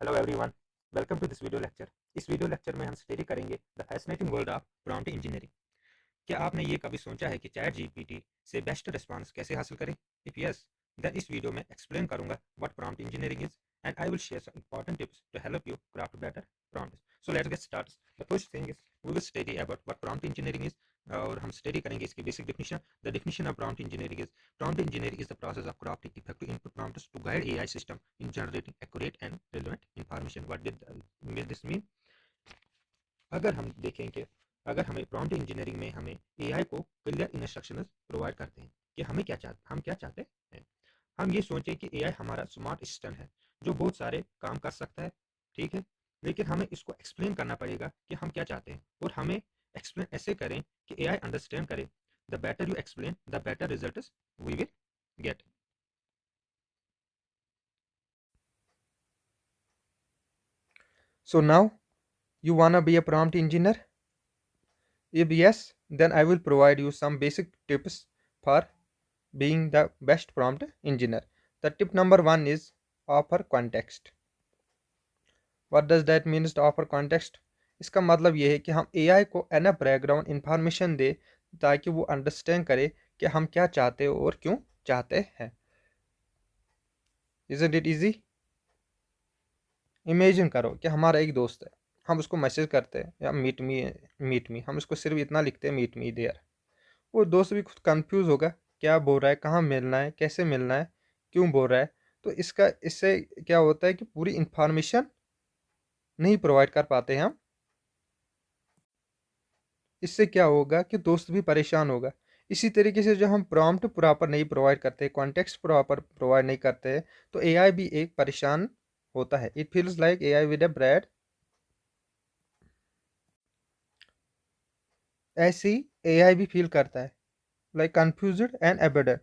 Hello everyone, welcome to this video lecture. इस video lecture में हम स्टडी करेंगे the fascinating world of prompt engineering. क्या आपने ये कभी सोचा है कि चैट जीपीटी से बेस्ट रिस्पांस कैसे हासिल करें? इफ यस, देन इस वीडियो में एक्सप्लेन करूंगा what prompt engineering is and I will share some important tips to help you craft better prompts. So let's get start. The first thing is we will study about what prompt engineering is, और हम study करेंगे इसकी basic definition. The definition of prompt engineering is prompt engineering is the process of crafting effective input prompts to guide AI system in generating accurate and relevant information. What will this mean? अगर हम देखें कि अगर हमें prompt engineering में हमें AI को clear instructions provide करते हैं कि हम क्या चाहते हैं। हम ये सोचें कि एआई हमारा स्मार्ट असिस्टेंट है जो बहुत सारे काम कर सकता है, ठीक है, लेकिन हमें इसको एक्सप्लेन करना पड़ेगा कि हम क्या चाहते हैं, और हमें एक्सप्लेन ऐसे करें कि एआई अंडरस्टैंड करे। The better you explain the better results we will get. So now you wanna be a prompt engineer? If yes, then I will provide you some basic tips for being the best prompt engineer. The tip number one is offer context. What does that mean to offer context? इसका मतलब ये है कि हम AI को enough background information दे ताकि वो understand करे कि हम क्या चाहते हैं और क्यों चाहते हैं। Isn't it easy? इमेजिन करो कि हमारा एक दोस्त है, हम उसको मैसेज करते हैं या मीट मी हम उसको सिर्फ इतना लिखते हैं मीट मी देयर। वो दोस्त भी खुद कंफ्यूज होगा, क्या बोल रहा है, कहाँ मिलना है, कैसे मिलना है, क्यों बोल रहा है। तो इससे क्या होता है कि पूरी इंफॉर्मेशन नहीं प्रोवाइड कर पाते हैं हम। इससे क्या होगा कि दोस्त भी परेशान होगा। इसी तरीके से जो हम प्रॉम्प्ट प्रॉपर नहीं प्रोवाइड करते, कॉन्टेक्स्ट प्रॉपर प्रोवाइड नहीं करते हैं, तो एआई भी एक परेशान होता है। It feels like AI with a bread. ऐसे ही एआई भी फील करता है, लाइक कंफ्यूज्ड एंड एबेडेड।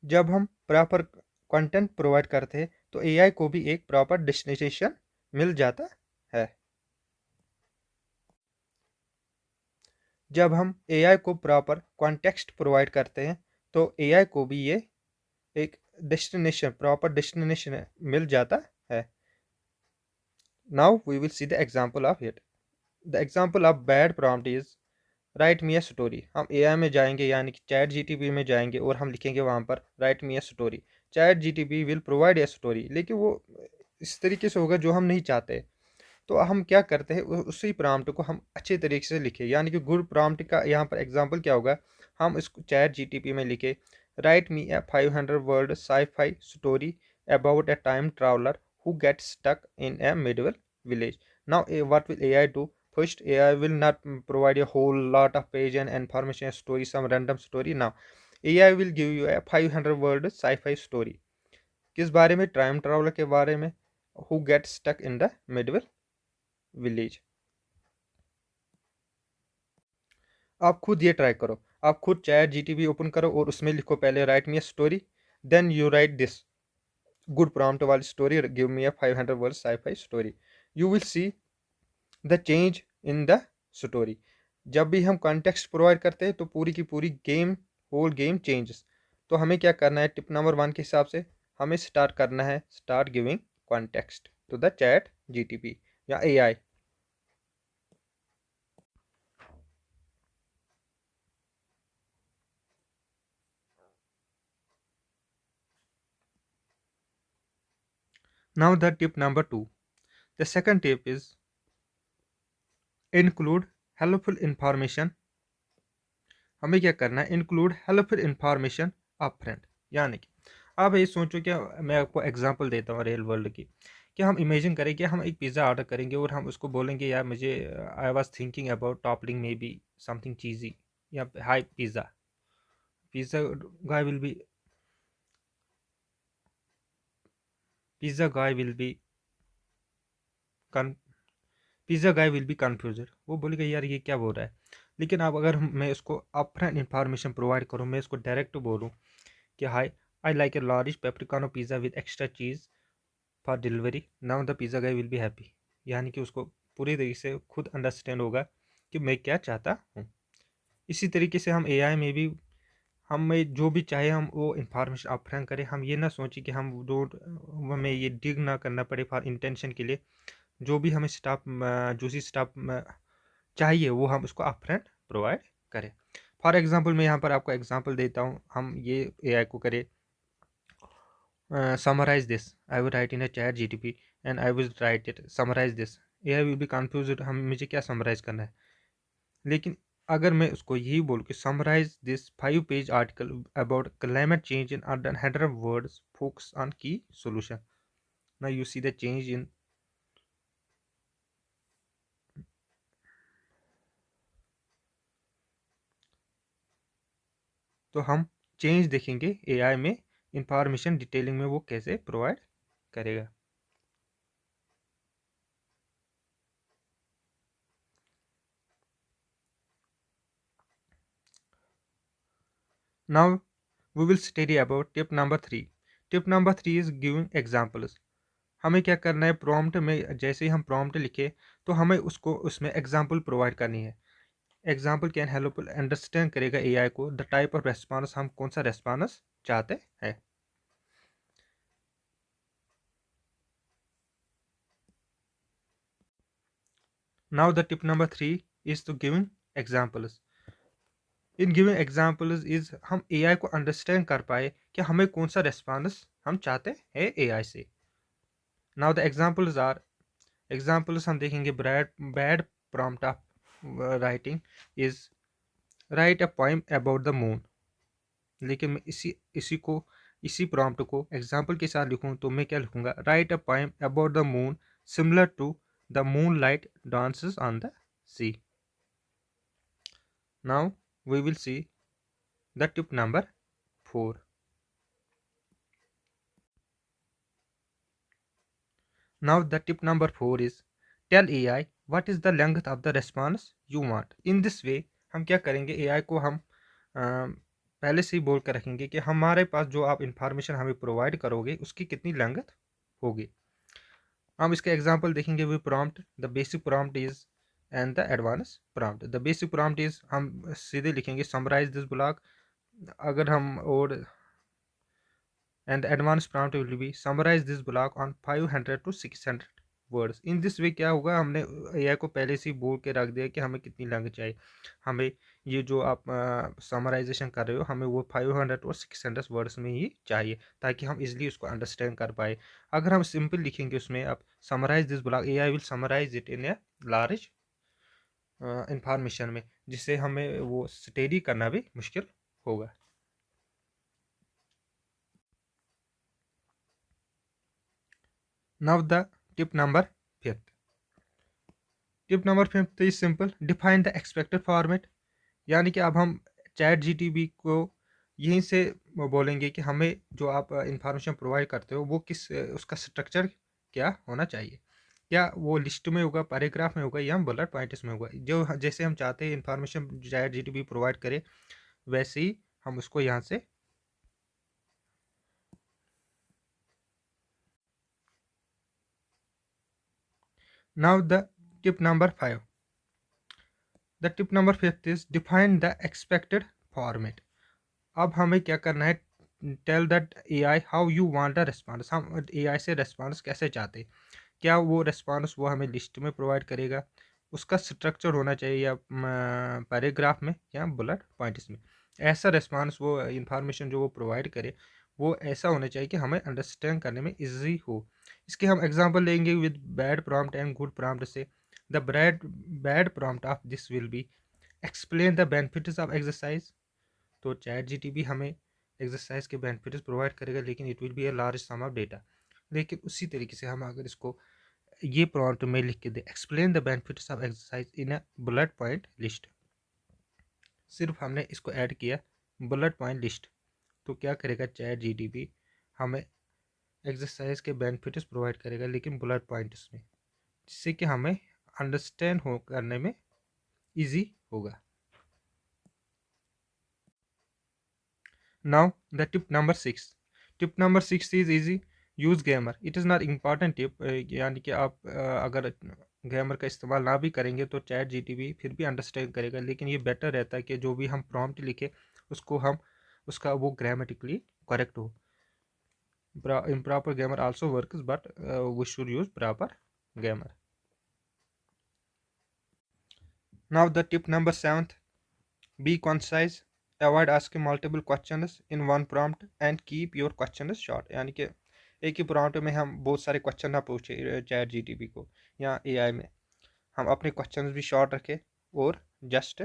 जब हम प्रॉपर कंटेंट प्रोवाइड करते हैं तो एआई को भी एक प्रॉपर डेस्टिनेशन मिल जाता है। जब हम एआई को प्रॉपर कॉन्टेक्स्ट प्रोवाइड करते हैं तो एआई को भी ये एक प्रॉपर डेस्टिनेशन मिल जाता है। Now we will see the example of it. The example of bad prompt is write me a story. हम एआई में जाएंगे, यानी कि चैट जीटीपी में जाएंगे और हम लिखेंगे वहाँ पर right me a story. Chat GTP will provide a story, लेकिन वो इस तरीके से होगा जो हम नहीं चाहते। तो हम क्या करते हैं, उसी प्रॉम्प्ट को हम अच्छे तरीके से लिखे, यानी कि गुड प्रॉम्प्ट का यहाँ पर एग्जांपल क्या होगा। हम इसको चैट जीटीपी में लिखे right me A 500 word sci-fi story about A time traveller who gets stuck in a medieval village. Now, what will AI do? First, AI will not provide a whole lot of page and information story, some random story. Now, AI will give you a 500 word sci-fi story. किस बारे में? Time traveller के बारे में। Who gets stuck in the medieval village. आप खुद ये try करो। आप खुद चैट जीटीपी ओपन करो और उसमें लिखो पहले write me a story, then you write this good prompt वाली story, give me a 500 word sci-fi story. You will see the change in the story. जब भी हम कॉन्टेक्स्ट प्रोवाइड करते हैं तो पूरी की पूरी गेम, होल गेम चेंजेस। तो हमें क्या करना है, टिप नंबर वन के हिसाब से हमें स्टार्ट करना है, start giving context to the chat जीटीपी या AI. Now the tip number two. The second tip is include helpful information. हमें क्या करना है, include helpful information up front. यानी कि आप ये सोचो, क्या मैं आपको एग्जांपल देता हूँ रियल वर्ल्ड की। कि हम इमेजिन करें कि हम एक पिज़्ज़ा ऑर्डर करेंगे और हम उसको बोलेंगे, यार मुझे I was thinking about topping maybe something cheesy, या hi pizza. Pizza guy will be pizza guy will be pizza guy will be confused. वो बोलेगा यार ये क्या बोल रहा है। लेकिन अब अगर मैं इसको अपफ्रंट इंफॉर्मेशन प्रोवाइड करूँ, मैं इसको डायरेक्ट बोलूँ कि hi, I like a large पेप्रिकानो pizza with extra cheese for delivery, now the pizza guy will be happy. यानी कि उसको पूरी तरीके से खुद अंडरस्टैंड होगा कि मैं क्या चाहता हूँ। इसी तरीके से हम एआई में भी हमें जो भी चाहे हम वो इंफॉर्मेशन अपफ्रंट करें। हम ये ना सोचें कि हमें ये डिग ना करना पड़े फॉर इंटेंशन के लिए। जो भी हमें स्टाफ जूसी स्टाफ चाहिए वो हम उसको अपफ्रंट प्रोवाइड करें। फॉर एग्जांपल मैं यहाँ पर आपको एग्जांपल देता हूँ। हम ये एआई को करें summarize this. I will write in a chat GTP and I will write it summarize this. AI will be confused हम मुझे क्या summarize करना है। लेकिन अगर मैं उसको यही बोल के summarize this 5-page article about climate change in 100 words, focus on key solution. Now you see the change in तो हम चेंज देखेंगे AI में इंफॉर्मेशन डिटेलिंग में वो कैसे प्रोवाइड करेगा। Now we will study about tip number 3. Tip number 3 is giving examples. हमें क्या करना है, प्रॉम्प्ट में जैसे ही हम प्रॉम्प्ट लिखे तो हमें उसको उसमें एग्जाम्पल प्रोवाइड करनी है। एग्जाम्पल कैन हेल्प अंडरस्टैंड करेगा एआई को द टाइप ऑफ रेस्पॉन्स, हम कौन सा रेस्पॉन्स चाहते हैं। Now the tip number 3 is to giving examples. In giving examples is हम एआई को अंडरस्टैंड कर पाए कि हमें कौन सा रेस्पॉन्स हम चाहते हैं एआई से। Now the examples are, examples हम देखेंगे bad prompt of writing is write a poem about the moon. लेकिन मैं इसी प्रॉम्प्ट को एग्जाम्पल के साथ लिखूं तो मैं क्या लिखूंगा, write a poem about the moon similar to the moonlight dances on the sea. Now we will see the tip number 4. Now the tip number 4 is tell AI what is the length of the response you want. In this way हम क्या करेंगे, AI को हम पहले से ही बोल कर रखेंगे कि हमारे पास जो आप इंफॉर्मेशन हमें प्रोवाइड करोगे उसकी कितनी लेंथ होगी। हम इसके एग्जांपल देखेंगे। We prompt, the basic prompt is and the advance prompt. The basic prompt is हम सीधे लिखेंगे समराइज दिस ब्लॉक। अगर हम और and the advanced prompt will be summarize this block on 500 to 600 words. In this way क्या होगा, हमने AI को पहले से ही बोल के रख दिया कि हमें कितनी लैंग्वेज चाहिए। हमें ये जो आप समराइजेशन कर रहे हो हमें वो 500 और 600 वर्ड्स में ही चाहिए ताकि हम इजीली उसको अंडरस्टैंड कर पाए। अगर हम सिंपल लिखेंगे उसमें आप summarise this block, AI will summarise it in a large information में, जिससे हमें वो स्टडी करना भी मुश्किल होगा। Now the tip number 5. Tip number 5 is simple, define the expected format. यानी कि अब हम चैट जीटीपी को यहीं से बोलेंगे कि हमें जो आप इंफॉर्मेशन प्रोवाइड करते हो वो किस उसका स्ट्रक्चर क्या होना चाहिए। क्या वो लिस्ट में होगा, पैराग्राफ में होगा या बुलेट पॉइंट्स में होगा। जो जैसे हम चाहते हैं इंफॉर्मेशन चैट जीटीपी प्रोवाइड करे वैसे ही हम उसको यहाँ से now the tip number 5. The tip number 5 is define the expected format. अब हमें क्या करना है, tell that AI how you want a response. हम एआई से रिस्पॉन्स कैसे चाहते हैं। क्या वो रिस्पॉन्स वो हमें लिस्ट में प्रोवाइड करेगा, उसका स्ट्रक्चर होना चाहिए या पैराग्राफ में या बुलेट पॉइंट्स में। ऐसा रिस्पॉन्स वो इंफॉर्मेशन जो वो प्रोवाइड करे वो ऐसा होना चाहिए कि हमें अंडरस्टैंड करने में इजी हो। इसके हम एग्जांपल लेंगे with bad prompt and good prompt से। The bad prompt of this will be explain the benefits of exercise. तो चैट जीटीपी हमें एक्सरसाइज के बेनिफिट्स प्रोवाइड करेगा लेकिन it will be a large sum of data. लेकिन उसी तरीके से हम अगर इसको ये प्रॉम्प्ट में लिख के they explain the benefits of exercise in a bullet point list, सिर्फ हमने इसको ऐड किया बुलेट पॉइंट लिस्ट, तो क्या करेगा चैट जीटीपी हमें एक्सरसाइज के बेनिफिट्स प्रोवाइड करेगा लेकिन बुलेट पॉइंट्स में, जिससे कि हमें अंडरस्टैंड हो करने में ईजी होगा। Now the tip number 6. Tip number 6 is easy. Use gamer. It is not important tip, यानी कि आप अगर गैमर का इस्तेमाल ना भी करेंगे तो चैट जीटीपी फिर भी अंडरस्टैंड करेगा। लेकिन ये बेटर रहता है कि जो भी हम प्रॉम्प्ट लिखे उसको हम उसका वो ग्रामेटिकली करेक्ट हो। improper grammar also works, but we should use proper grammar. Now the tip number 7th, be concise, avoid asking multiple questions in one prompt and keep your questions short। यानी कि एक ही prompt में हम बहुत सारे question ना पूछे chat GTP को या एआई में, हम अपने क्वेश्चंस भी शॉर्ट रखें और जस्ट